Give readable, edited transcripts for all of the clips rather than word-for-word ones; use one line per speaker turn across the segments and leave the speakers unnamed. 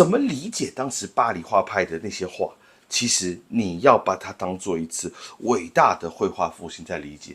怎么理解当时巴黎画派的那些画？其实你要把它当做一次伟大的绘画复兴在理解。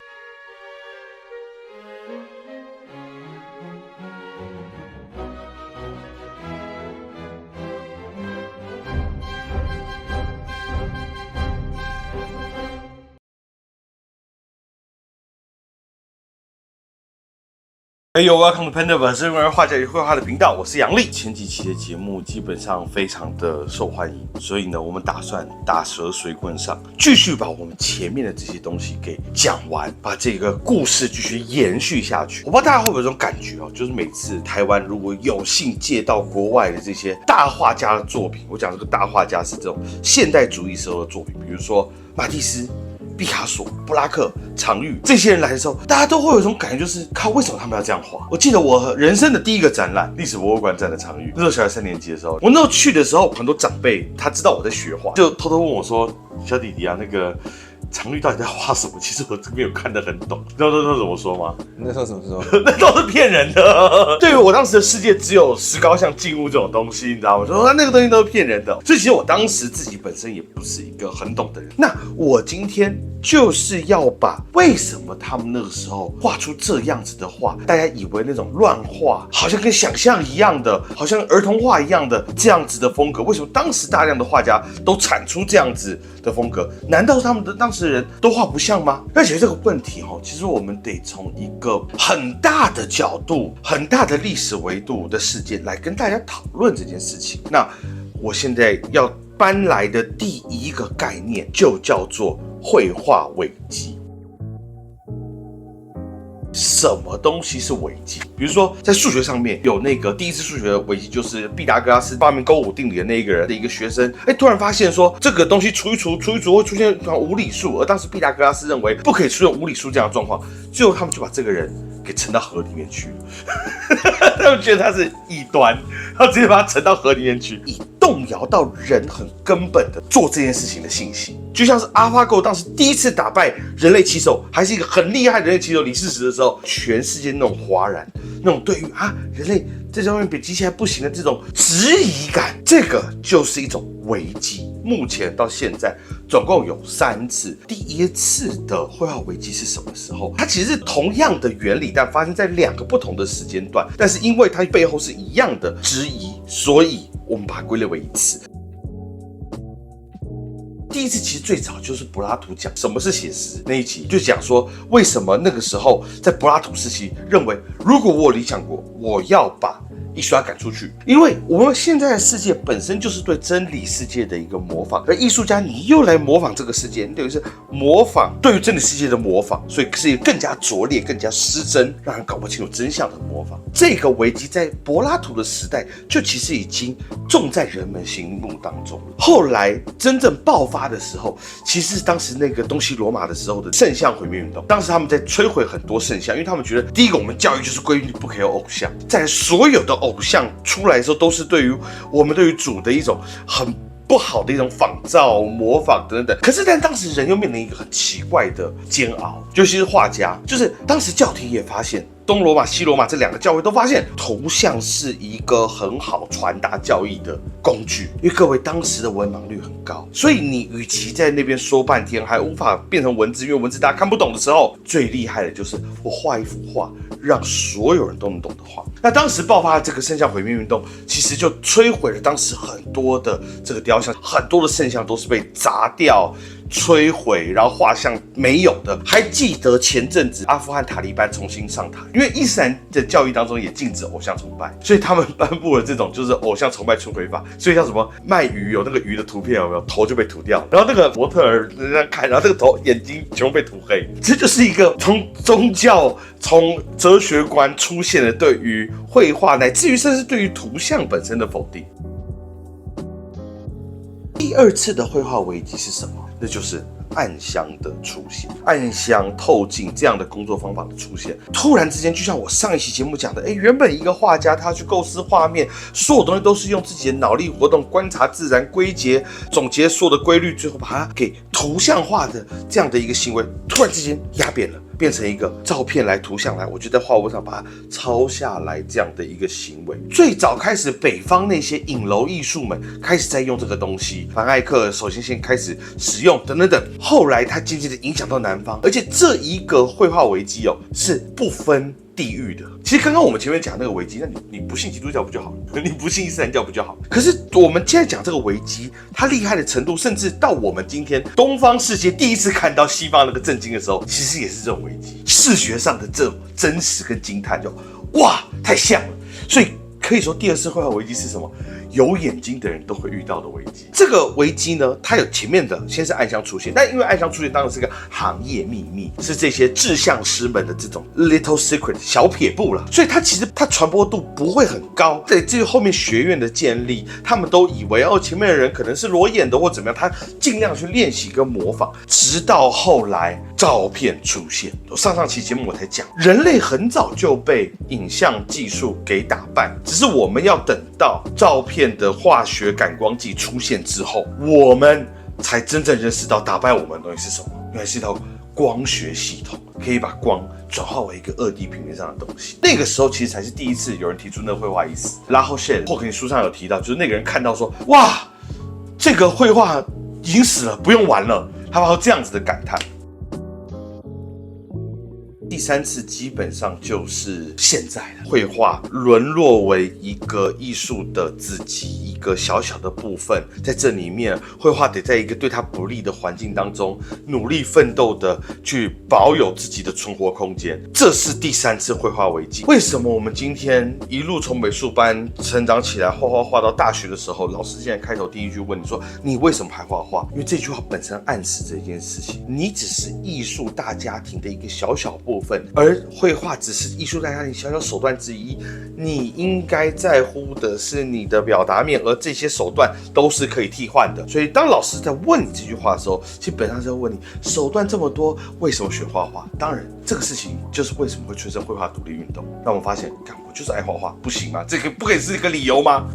Welcome to Pendiverse， 是关于画家与绘画的频道，我是杨丽。前几期的节目基本上非常的受欢迎，所以呢，我们打算打蛇随棍上，继续把我们前面的这些东西给讲完，把这个故事继续延续下去。我不知道大家会不会有这种感觉哦，就是每次台湾如果有幸借到国外的这些大画家的作品，我讲这个大画家是这种现代主义时候的作品，比如说马蒂斯、毕卡索、布拉克、常玉这些人来的时候，大家都会有一种感觉，就是靠，为什么他们要这样画？我记得我人生的第一个展览，历史博物馆展的常玉，那时候小学3年级的时候，我那时候去的时候，很多长辈他知道我在学画，就偷偷问我说：“小弟弟啊，那个常玉到底在画什么？”其实我没有看得很懂。你知道那时候怎么说吗？
那时候怎么说？
那都是骗人的。对于我当时的世界，只有石膏像静物这种东西，你知道吗？说那个东西都是骗人的。所以其实我当时自己本身也不是一个很懂的人。那我今天就是要把为什么他们那个时候画出这样子的画，大家以为那种乱画，好像跟想象一样的，好像儿童画一样的这样子的风格，为什么当时大量的画家都产出这样子的风格？难道他们的当时人都画不像吗？要解决这个问题其实我们得从一个很大的角度、很大的历史维度的事件来跟大家讨论这件事情。那我现在要搬来的第一个概念就叫做绘画危机。什么东西是危机？比如说在数学上面有那个第一次数学的危机，就是毕达哥拉斯发明勾股定理的那一个人的一个学生，突然发现说这个东西除一除会出现无理数，而当时毕达哥拉斯认为不可以出现无理数这样的状况，最后他们就把这个人给沉到河里面去了。他们觉得他是异端，然后直接把他沉到河里面去，以动摇到人很根本的做这件事情的信心。就像是 AlphaGo 当时第一次打败人类棋手，还是一个很厉害的人类棋手李世石的时候，全世界那种哗然，那种对于人类这方面比机器还不行的这种质疑感，这个就是一种危机。目前到现在总共有3次。第一次的绘画危机是什么时候？它其实是同样的原理，但发生在2个不同的时间段，但是因为它背后是一样的质疑，所以我们把它归类为一次。第一次其实最早就是柏拉图讲什么是写实那一集，就讲说为什么那个时候在柏拉图时期认为，如果我有理想国，我要把艺术家赶出去，因为我们现在的世界本身就是对真理世界的一个模仿，而艺术家你又来模仿这个世界，你等于是模仿对于真理世界的模仿，所以是一个更加拙劣、更加失真，让人搞不清楚真相的模仿。这个危机在柏拉图的时代就其实已经种在人们心目当中了。后来真正爆发的时候，其实是当时那个东西罗马的时候的圣像毁灭运动。当时他们在摧毁很多圣像，因为他们觉得第一个，我们教育就是规定不可以有偶像，再来所有的偶像出来的时候都是对于我们对于主的一种很不好的一种仿造、模仿等等。可是但当时人又面临一个很奇怪的煎熬，尤其是画家，就是当时教廷也发现，东罗马、西罗马这2个教会都发现图像是一个很好传达教义的工具，因为各位当时的文盲率很高，所以你与其在那边说半天还无法变成文字，因为文字大家看不懂的时候，最厉害的就是我画一幅画，让所有人都能懂的画。那当时爆发的这个圣像毁灭运动，其实就摧毁了当时很多的这个雕像，很多的圣像都是被砸掉、摧毁，然后画像没有的。还记得前阵子阿富汗塔利班重新上台，因为伊斯兰的教义当中也禁止偶像崇拜，所以他们颁布了这种就是偶像崇拜摧毁法。所以像什么卖鱼有那个鱼的图片有没有？头就被涂掉，然后那个模特儿在那看，然后那个头眼睛全部被涂黑。这就是一个从宗教、从哲学观出现的对于绘画，乃至于甚至对于图像本身的否定。第2次的绘画危机是什么？那就是暗箱的出现，暗箱透镜这样的工作方法的出现，突然之间，就像我上一期节目讲的，原本一个画家他去构思画面，所有东西都是用自己的脑力活动观察自然，归结总结所有的规律，最后把它给图像化的这样的一个行为，突然之间压扁了。变成一个照片来图像来，我就在画布上把它抄下来这样的一个行为。最早开始，北方那些影楼艺术们开始在用这个东西，凡艾克首先开始使用等等等，后来它渐渐的影响到南方，而且这一个绘画危机是不分地狱的。其实刚刚我们前面讲那个危机，那你不信基督教不就好了？你不信伊斯兰教不就好？可是我们现在讲这个危机，它厉害的程度，甚至到我们今天东方世界第一次看到西方那个震惊的时候，其实也是这种危机，视觉上的这种真实跟惊叹，哇，太像了。所以可以说第二次绘画危机是什么？有眼睛的人都会遇到的危机。这个危机呢，它有前面的先是暗箱出现，但因为暗箱出现当然是个行业秘密，是这些制相师们的这种 little secret 小撇步了，所以它其实它传播度不会很高。对，至于后面学院的建立，他们都以为前面的人可能是裸眼的或怎么样，他尽量去练习跟模仿，直到后来照片出现。上期节目我才讲，人类很早就被影像技术给打败，只是我们要等到照片的化学感光剂出现之后，我们才真正认识到打败我们的东西是什么。原来是一套光学系统，可以把光转化为一个2D 平面上的东西。那个时候其实才是第一次有人提出那个绘画意思。拉后谢霍肯尼书上有提到，就是那个人看到说，哇，这个绘画已经死了，不用玩了，他发出这样子的感叹。第三次基本上就是现在了，绘画沦落为一个艺术的自己，一个小小的部分，在这里面，绘画得在一个对他不利的环境当中，努力奋斗的去保有自己的存活空间。这是第三次绘画危机。为什么我们今天一路从美术班成长起来，画到大学的时候，老师现在开头第一句问你说，你为什么还画画？因为这句话本身暗示这件事情，你只是艺术大家庭的一个小小部分，而绘画只是艺术大家庭小小手段之一。你应该在乎的是你的表达面，而这些手段都是可以替换的。所以当老师在问你这句话的时候，基本上是要问你手段这么多，为什么选画画？当然，这个事情就是为什么会催生绘画独立运动。那我们发现，我就是爱画画，不行吗？这个不可以是一个理由吗？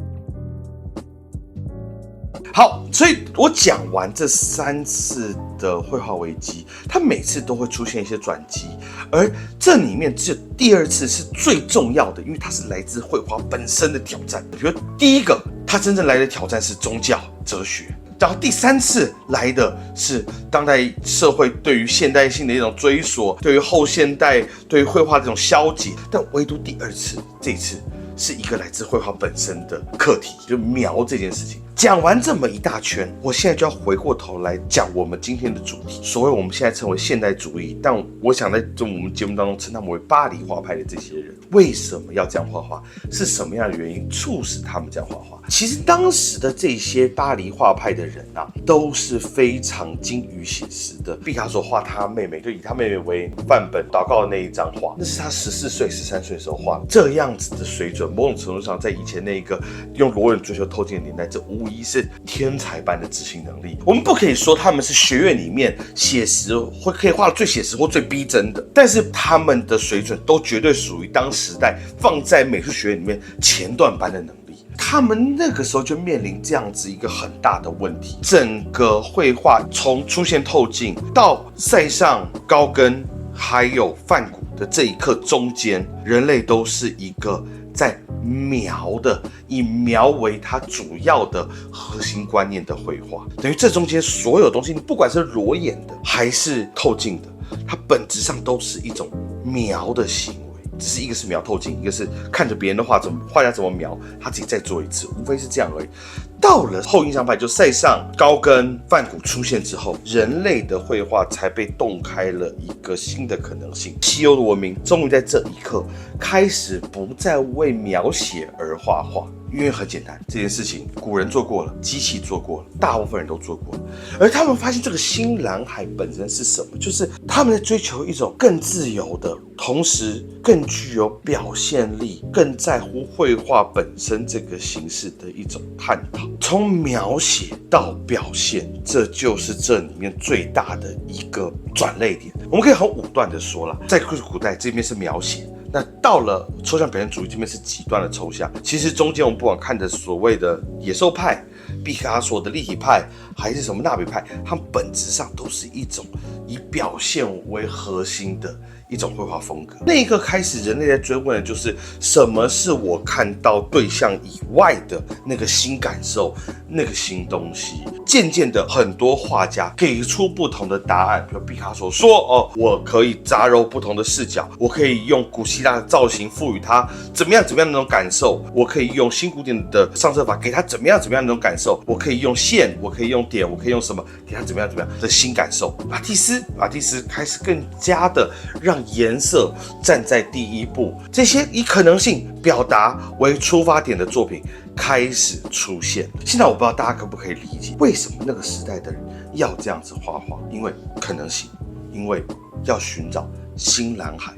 好，所以我讲完这3次的绘画危机，它每次都会出现一些转机，而这里面只有第2次是最重要的，因为它是来自绘画本身的挑战。比如第一个，它真正来的挑战是宗教、哲学。然后第3次来的是当代社会对于现代性的一种追索，对于后现代对于绘画这种消解。但唯独第2次，这一次是一个来自绘画本身的课题，就描这件事情。讲完这么一大圈，我现在就要回过头来讲我们今天的主题。所谓我们现在称为现代主义，但我想在我们节目当中称他们为巴黎画派的这些人，为什么要这样画画？是什么样的原因促使他们这样画画？其实当时的这些巴黎画派的人啊，都是非常精于写实的。毕卡索画他妹妹，就以他妹妹为范本祷告的那一张画，那是他14岁、13岁的时候画的。这样子的水准，某种程度上，在以前那一个用裸眼追求透镜的年代，这无疑是天才般的执行能力。我们不可以说他们是学院里面写实或可以画的最写实或最逼真的，但是他们的水准都绝对属于当时代放在美术学院里面前段班的能力。他们那个时候就面临这样子一个很大的问题，整个绘画从出现透镜到塞尚、高更还有梵谷的这一刻中间，人类都是一个在描的，以描为它主要的核心观念的绘画。等于这中间所有东西，你不管是裸眼的还是透镜的，它本质上都是一种描的行为。只是一个是描透镜，一个是看着别人的画家怎么描，他自己再做一次，无非是这样而已。到了后印象派，就塞尚、高更、梵谷出现之后，人类的绘画才被洞开了一个新的可能性。西欧的文明终于在这一刻开始不再为描写而画画。因为很简单，这件事情古人做过了，机器做过了，大部分人都做过了。而他们发现这个新蓝海本身是什么？就是他们在追求一种更自由的，同时更具有表现力，更在乎绘画本身这个形式的一种探讨。从描写到表现，这就是这里面最大的一个转捩点。我们可以很武断的说啦，在古代这边是描写，那到了抽象表现主义这边是极端的抽象。其实中间我们不管看的所谓的野兽派、毕卡索的立体派，还是什么纳比派，它们本质上都是一种以表现为核心的一种绘画风格。那一个开始，人类在追问的就是什么是我看到对象以外的那个新感受，那个新东西。渐渐的，很多画家给出不同的答案，比如毕卡索说：“哦，我可以杂糅不同的视角，我可以用古希腊的造型赋予它怎么样的那种感受，我可以用新古典的上色法给它怎么样的那种感受，我可以用线，我可以用点，我可以用什么给它怎么样的新感受。”马蒂斯开始更加的让颜色站在第一步，这些以可能性表达为出发点的作品开始出现。现在我不知道大家可不可以理解，为什么那个时代的人要这样子画画？因为可能性，因为要寻找新蓝海。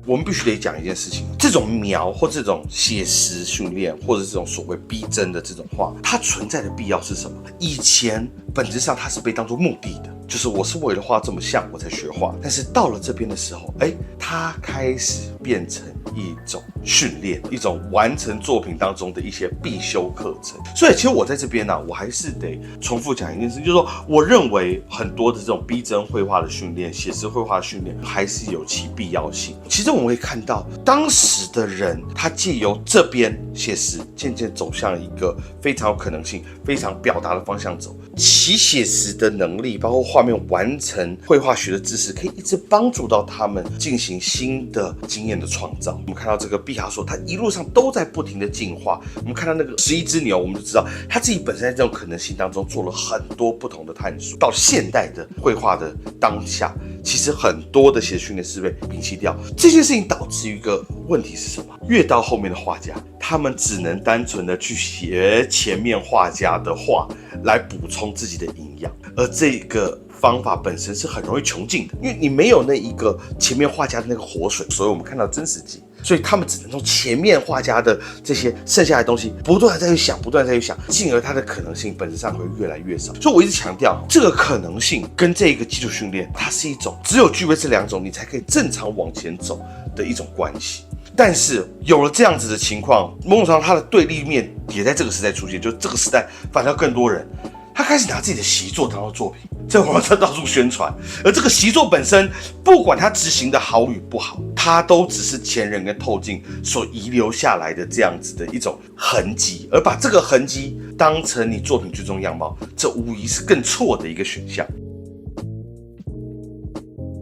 我们必须得讲一件事情，这种描或这种写实训练，或者这种所谓逼真的这种画，它存在的必要是什么？以前本质上它是被当作目的的，就是我是为了画这么像我才学画。但是到了这边的时候，它开始变成一种训练，一种完成作品当中的一些必修课程。所以其实我在这边我还是得重复讲一件事，就是说我认为很多的这种逼真绘画的训练、写实绘画的训练还是有其必要性。其实我们会看到当时的人，他借由这边写实渐渐走向一个非常有可能性、非常表达的方向走。其写实的能力，包括画面完成绘画学的知识，可以一直帮助到他们进行新的经验的创造。我们看到这个毕卡索，他一路上都在不停的进化。我们看到那个11只牛，我们就知道他自己本身在这种可能性当中做了很多不同的探索。到现代的绘画的当下，其实很多的写实训练是被摒弃掉。这件事情导致一个问题是什么？越到后面的画家，他们只能单纯的去学前面画家的画来补充自己的营养，而这个方法本身是很容易穷尽的，因为你没有那一个前面画家的那个活水，所以我们看到真实集，所以他们只能从前面画家的这些剩下的东西不断的再去想，进而它的可能性本质上会越来越少。所以我一直强调，这个可能性跟这个基础训练，它是一种只有具备这两种，你才可以正常往前走的一种关系。但是有了这样子的情况，某种程度上它的对立面也在这个时代出现，就这个时代反倒更多人，他开始拿自己的习作当做作品，在网上到处宣传。而这个习作本身，不管它执行的好与不好，它都只是前人跟透镜所遗留下来的这样子的一种痕迹，而把这个痕迹当成你作品最终样貌，这无疑是更错的一个选项。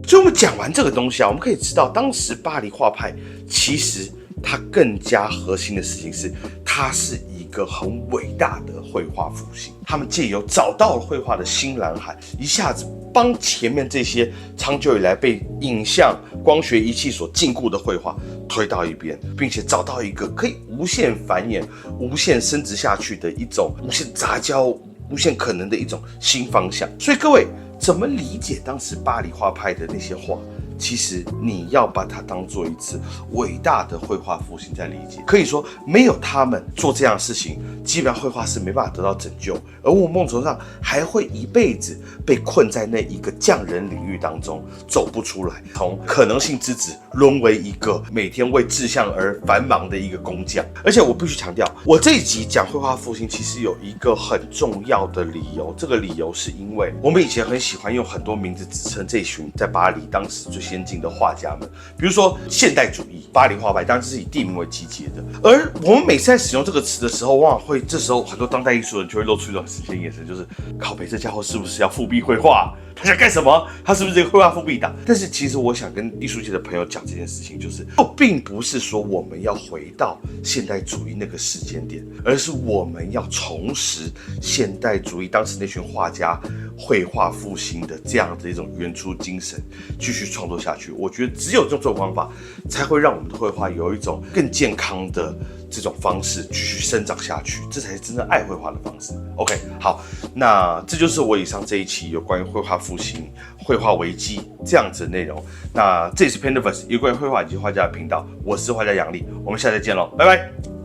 所以我们讲完这个东西我们可以知道，当时巴黎画派其实它更加核心的事情是，它是一个很伟大的绘画复兴。他们借由找到了绘画的新蓝海，一下子帮前面这些长久以来被影像、光学仪器所禁锢的绘画推到一边，并且找到一个可以无限繁衍、无限升值下去的一种无限杂交、无限可能的一种新方向。所以各位怎么理解当时巴黎画派的那些画？其实你要把它当做一次伟大的绘画复兴在理解。可以说，没有他们做这样的事情，基本上绘画是没办法得到拯救，而我们梦程上还会一辈子被困在那一个匠人领域当中，走不出来，从可能性之子沦为一个每天为志向而繁忙的一个工匠。而且我必须强调，我这一集讲绘画复兴，其实有一个很重要的理由，这个理由是因为我们以前很喜欢用很多名字指称这群在巴黎当时最先进的画家们，比如说现代主义、巴黎画派，当然是以地名为集结的。而我们每次在使用这个词的时候，往往会这时候很多当代艺术人就会露出一种死前眼神，就是靠北这家伙是不是要复辟绘画？他想干什么？他是不是这个绘画复辟党？但是其实我想跟艺术界的朋友讲这件事情，就是并不是说我们要回到现代主义那个时间点，而是我们要重拾现代主义当时那群画家绘画复兴的这样的一种原初精神，继续创作下去。我觉得只有这种方法，才会让我们的绘画有一种更健康的这种方式继续生长下去，这才是真正爱绘画的方式。OK， 好，那这就是我以上这一期有关于绘画复兴、绘画危机这样子的内容。那这里是 Painterverse， 有关于绘画以及画家的频道，我是画家杨力，我们下次再见喽，拜拜。